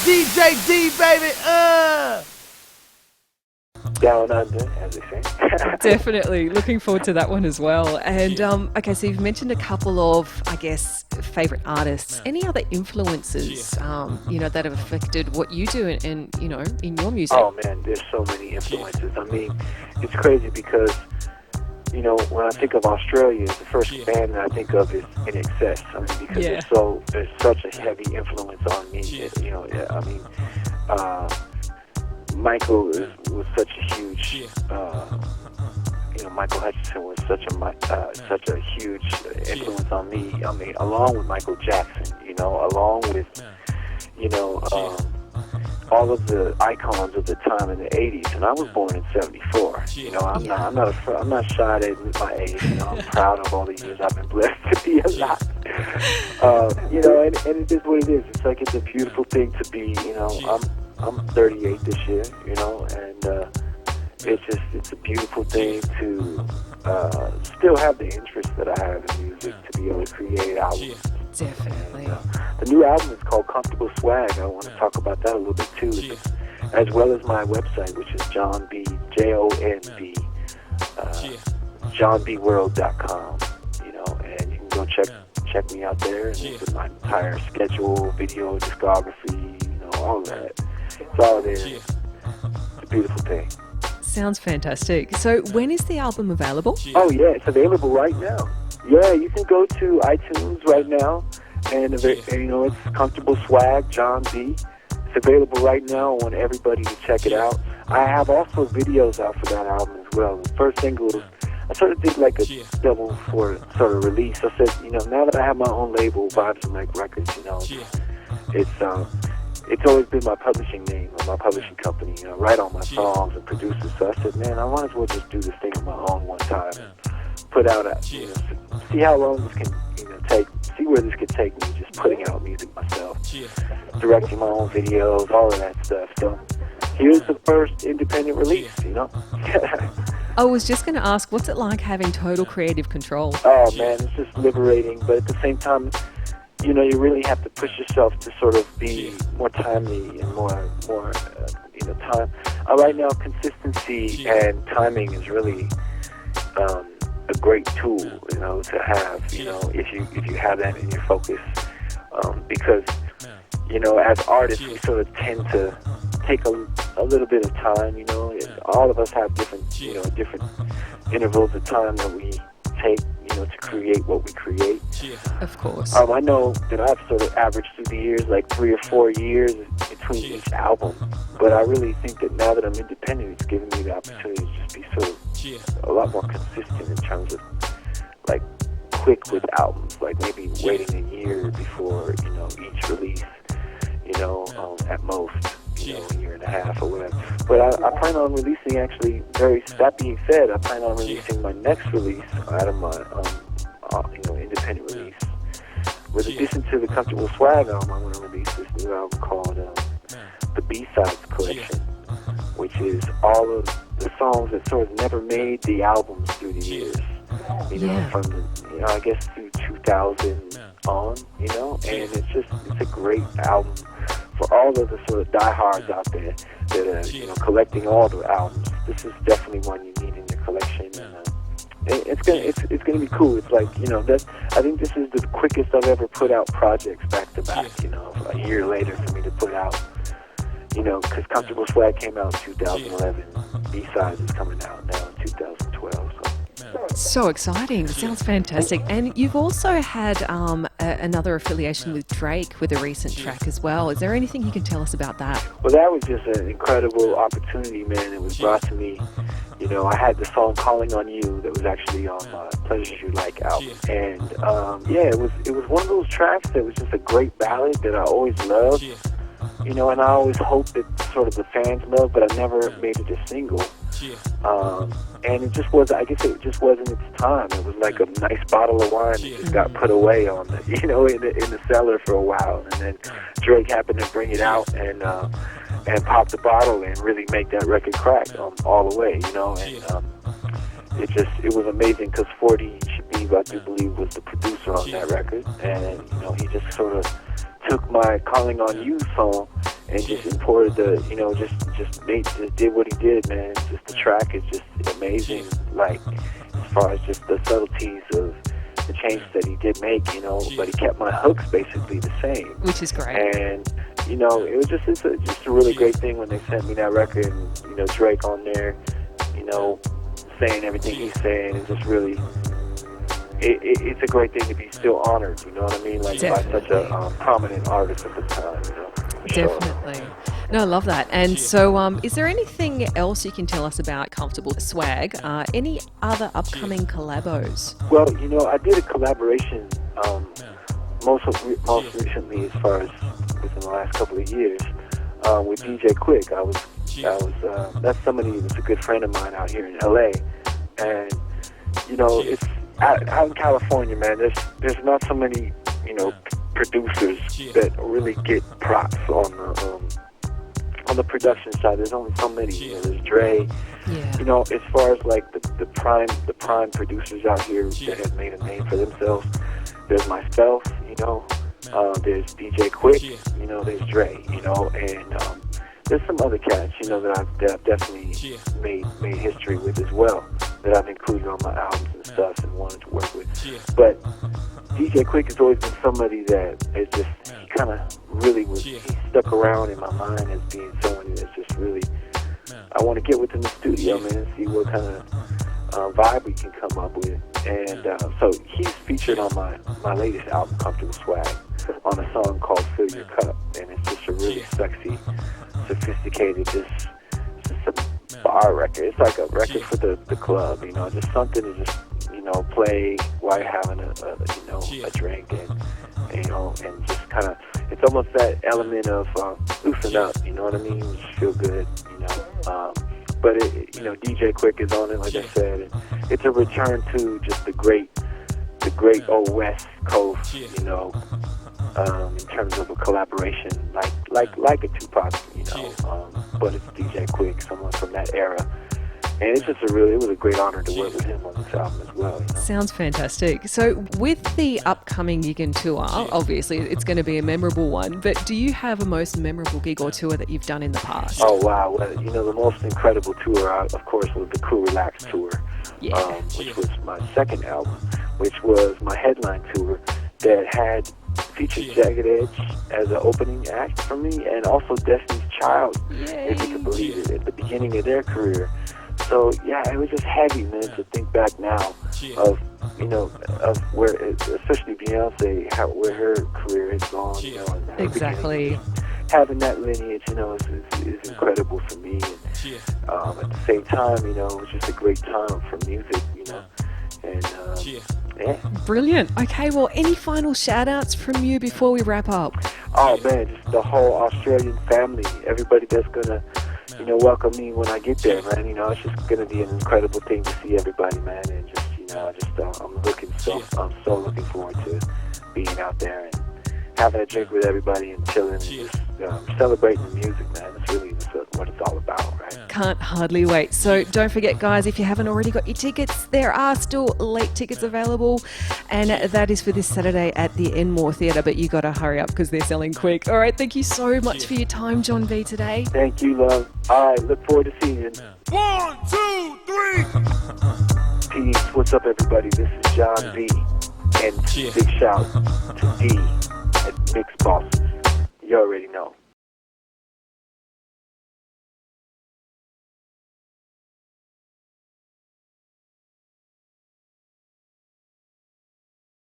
DJ D, baby. Down under, as they say. Definitely. Looking forward to that one as well. And, okay, so you've mentioned a couple of, I guess, favourite artists. Any other influences, that have affected what you do in your music? Oh, man, there's so many influences. I mean, it's crazy because, when I think of Australia, the first band that I think of is In Excess. I mean, because there's such a heavy influence on me. Michael was such a huge, Michael Hutchison was such a huge influence on me. I mean, along with Michael Jackson, along with, all of the icons of the time in the 80s. And I was born in 74. I'm not shy to admit my age. I'm proud of all the years I've been blessed to be alive. And it is what it is. It's like, it's a beautiful thing to be, I'm 38 this year, and it's a beautiful thing to still have the interest that I have in music, to be able to create albums. Definitely. And, the new album is called Comfortable Swag. I want to talk about that a little bit too, as well as my website, which is Jon B, JONB, JonBWorld.com. And you can go check me out there, and it's my entire schedule, video, discography, all of that. It's all there. It's a beautiful thing. Sounds fantastic. So when is the album available? Oh, yeah, it's available right now. Yeah, you can go to iTunes right now, and it's Comfortable Swag, Jon B. It's available right now. I want everybody to check it out. I have also videos out for that album as well. The first single, I sort of did like a double for sort of release. I said, now that I have my own label, Vibes and Mike Records, it's always been my publishing name or my publishing company, write all my songs and producers. So I said, man, I might as well just do this thing on my own one time and put out see how long this can, see where this could take me, just putting out music myself, directing my own videos, all of that stuff. So here's the first independent release, I was just going to ask, what's it like having total creative control? Oh, man, it's just liberating, but at the same time, you really have to push yourself to sort of be more timely and more time. Right now, consistency and timing is really a great tool, to have, if you have that in your focus, because, as artists, we sort of tend to take a little bit of time, all of us have different intervals of time that we take, to create what we create. Of course. I know that I've sort of averaged through the years like 3 or 4 years between each album, but I really think that now that I'm independent, it's given me the opportunity to just be sort of a lot more consistent in terms of like quick with albums, like maybe waiting a year before, each release, at most, a year and a half or whatever. But I plan on releasing actually that being said, I plan on releasing my next release out of my, independent release. With addition to the Comfortable Swag album, I'm going to release this new album called the B-Sides Collection, which is all of the songs that sort of never made the albums through the years. From the, I guess through 2000 on, and it's a great album for all of the sort of diehards out there that are, collecting all the albums. This is definitely one you need in your collection, and it's gonna be cool. It's like, I think this is the quickest I've ever put out projects back to back. A year later for me to put out, because Comfortable Swag came out in 2011. B-Sides is coming out now in 2012. So exciting. Sounds fantastic. And you've also had another affiliation with Drake with a recent track as well. Is there anything you can tell us about that? Well, that was just an incredible opportunity, man. It was brought to me. I had the song Calling on You that was actually on my Pleasures You Like album. And, it was one of those tracks that was just a great ballad that I always loved. And I always hoped that sort of the fans loved, but I never made it a single. And it just was, I guess it just wasn't its time. It was like a nice bottle of wine that just got put away on the, in the cellar for a while. And then Drake happened to bring it out and pop the bottle and really make that record crack all the way, and it was amazing because 40 Shabib, I do believe, was the producer on that record. And, he just sort of took my Calling on You song and just imported just did what he did, man. Just the track is just amazing, like as far as just the subtleties of the changes that he did make, but he kept my hooks basically the same, which is great. And it was just a really great thing when they sent me that record, and Drake on there, saying everything he's saying, is just really. It's a great thing to be still honored, you know what I mean? Like Definitely. By such a prominent artist at the time, Definitely. No, I love that. And so is there anything else you can tell us about Comfortable Swag? Any other upcoming collabos? Well, I did a collaboration most recently, as far as within the last couple of years, with DJ Quick. That's somebody that's a good friend of mine out here in LA, and it's out in California, man. There's not so many producers that really get props on the production side. There's only so many. There's Dre. Yeah. As far as like the prime producers out here that have made a name for themselves. There's myself. There's DJ Quick. There's Dre. And there's some other cats. That I've definitely made history with as well. That I've included on my albums and stuff and wanted to work with. But DJ Quick has always been somebody that is just, he kind of really he stuck around in my mind as being someone that's just really, I want to get within the studio, man, and see what kind of vibe we can come up with. And so he's featured on my latest album, Comfortable Swag, on a song called Fill Your Cup. And it's just a really sexy, sophisticated, just a bar record. It's like a record for the club, just something to just, play while you're having a drink and and just kind of, it's almost that element of loosen up, you know what I mean? Just feel good, But DJ Quick is on it, like I said, and it's a return to just the great old West Coast, in terms of a collaboration, like a Tupac, but it's DJ Quick, someone from that era. And it's just it was a great honor to work with him on this album as well. Sounds fantastic. So with the upcoming gig and tour, obviously it's going to be a memorable one, but do you have a most memorable gig or tour that you've done in the past? Oh, wow. Well, the most incredible tour, of course, was the Cool Relax tour, which was my second album, which was my headline tour that had featured Jagged Edge as an opening act for me, and also Destiny's Child, if you can believe it, at the beginning of their career. So yeah, it was just heavy, man, to think back now of of where, especially Beyonce, where her career has gone, and her exactly. Having that lineage, is incredible for me. And at the same time, it was just a great time for music, and yeah. Brilliant. Okay, well, any final shout-outs from you before we wrap up? Oh man, just the whole Australian family, everybody that's gonna welcome me when I get there, man. It's just gonna be an incredible thing to see everybody, man. And just, I'm so looking forward to being out there and having a drink with everybody and chilling and just celebrating the music, man. That's really what it's all about, right? Can't hardly wait. So don't forget, guys, if you haven't already got your tickets, there are still late tickets available, and that is for this Saturday at the Enmore Theatre, but you got to hurry up because they're selling quick. All right, thank you so much for your time, Jon B, today. Thank you, love. All right, look forward to seeing you. 1, 2, 3. Peace. What's up, everybody? This is Jon B, and big shout to D at Mixxbosses. You already know.